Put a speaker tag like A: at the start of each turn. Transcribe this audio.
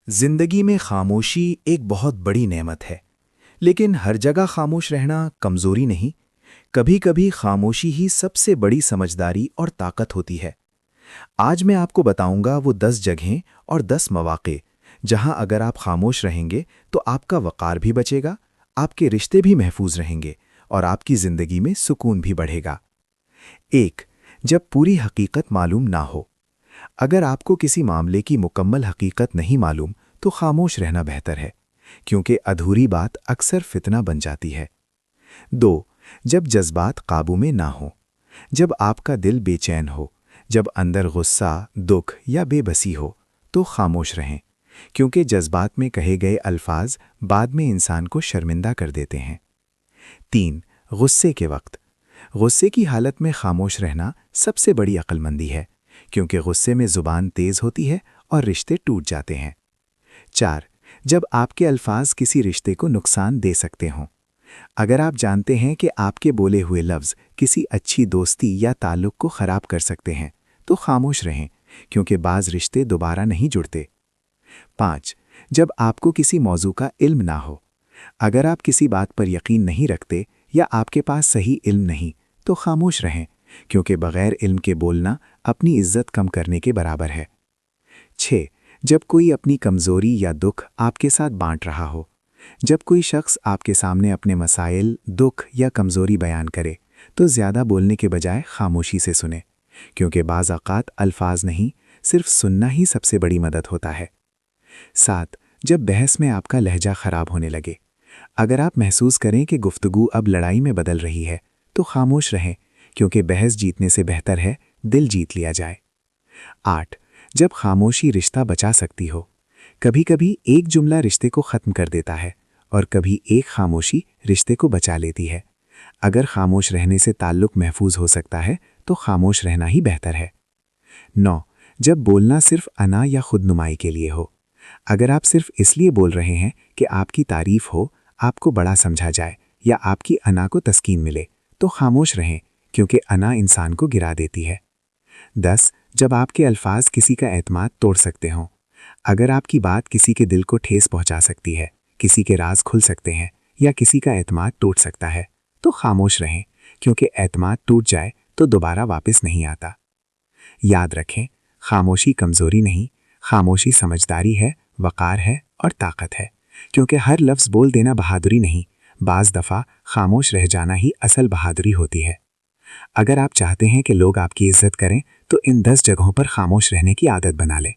A: زندگی میں خاموشی ایک بہت بڑی نعمت ہے، لیکن ہر جگہ خاموش رہنا کمزوری نہیں، کبھی کبھی خاموشی ہی سب سے بڑی سمجھداری اور طاقت ہوتی ہے۔ آج میں آپ کو بتاؤں گا وہ 10 جگہیں اور 10 مواقع جہاں اگر آپ خاموش رہیں گے تو آپ کا وقار بھی بچے گا، آپ کے رشتے بھی محفوظ رہیں گے اور آپ کی زندگی میں سکون بھی بڑھے گا۔ 1۔ جب پوری حقیقت معلوم نہ ہو۔ اگر آپ کو کسی معاملے کی مکمل حقیقت نہیں معلوم تو خاموش رہنا بہتر ہے، کیونکہ ادھوری بات اکثر فتنہ بن جاتی ہے۔ 2۔ جب جذبات قابو میں نہ ہوں۔ جب آپ کا دل بے چین ہو، جب اندر غصہ، دکھ یا بے بسی ہو تو خاموش رہیں، کیونکہ جذبات میں کہے گئے الفاظ بعد میں انسان کو شرمندہ کر دیتے ہیں۔ 3۔ غصے کے وقت۔ غصے کی حالت میں خاموش رہنا سب سے بڑی عقل مندی ہے، کیونکہ غصے میں زبان تیز ہوتی ہے اور رشتے ٹوٹ جاتے ہیں۔ 4۔ جب آپ کے الفاظ کسی رشتے کو نقصان دے سکتے ہوں۔ اگر آپ جانتے ہیں کہ آپ کے بولے ہوئے لفظ کسی اچھی دوستی یا تعلق کو خراب کر سکتے ہیں تو خاموش رہیں، کیونکہ بعض رشتے دوبارہ نہیں جڑتے۔ 5۔ جب آپ کو کسی موضوع کا علم نہ ہو۔ اگر آپ کسی بات پر یقین نہیں رکھتے یا آپ کے پاس صحیح علم نہیں تو خاموش رہیں، کیونکہ بغیر علم کے بولنا اپنی عزت کم کرنے کے برابر ہے۔ 6۔ جب کوئی اپنی کمزوری یا دکھ آپ کے ساتھ بانٹ رہا ہو۔ جب کوئی شخص آپ کے سامنے اپنے مسائل، دکھ یا کمزوری بیان کرے تو زیادہ بولنے کے بجائے خاموشی سے سنیں، کیونکہ بعض اوقات الفاظ نہیں، صرف سننا ہی سب سے بڑی مدد ہوتا ہے۔ 7۔ جب بحث میں آپ کا لہجہ خراب ہونے لگے۔ اگر آپ محسوس کریں کہ گفتگو اب لڑائی میں بدل رہی ہے تو خاموش رہیں، کیونکہ بحث جیتنے سے بہتر ہے دل جیت لیا جائے۔ 8۔ جب خاموشی رشتہ بچا سکتی ہو۔ کبھی کبھی ایک جملہ رشتے کو ختم کر دیتا ہے اور کبھی ایک خاموشی رشتے کو بچا لیتی ہے۔ اگر خاموش رہنے سے تعلق محفوظ ہو سکتا ہے تو خاموش رہنا ہی بہتر ہے۔ 9۔ جب بولنا صرف انا یا خود نمائی کے لیے ہو۔ اگر آپ صرف اس لیے بول رہے ہیں کہ آپ کی تعریف ہو، آپ کو بڑا سمجھا جائے یا آپ کی انا کو تسکین ملے تو خاموش رہیں، کیونکہ انا انسان کو گرا دیتی ہے۔ 10۔ جب آپ کے الفاظ کسی کا اعتماد توڑ سکتے ہوں۔ اگر آپ کی بات کسی کے دل کو ٹھیس پہنچا سکتی ہے، کسی کے راز کھل سکتے ہیں یا کسی کا اعتماد ٹوٹ سکتا ہے تو خاموش رہیں، کیونکہ اعتماد ٹوٹ جائے تو دوبارہ واپس نہیں آتا۔ یاد رکھیں، خاموشی کمزوری نہیں، خاموشی سمجھداری ہے، وقار ہے اور طاقت ہے، کیونکہ ہر لفظ بول دینا بہادری نہیں، بعض دفعہ خاموش رہ جانا ہی اصل بہادری ہوتی ہے۔ اگر آپ چاہتے ہیں کہ لوگ آپ کی عزت کریں تو ان 10 جگہوں پر خاموش رہنے کی عادت بنا لیں۔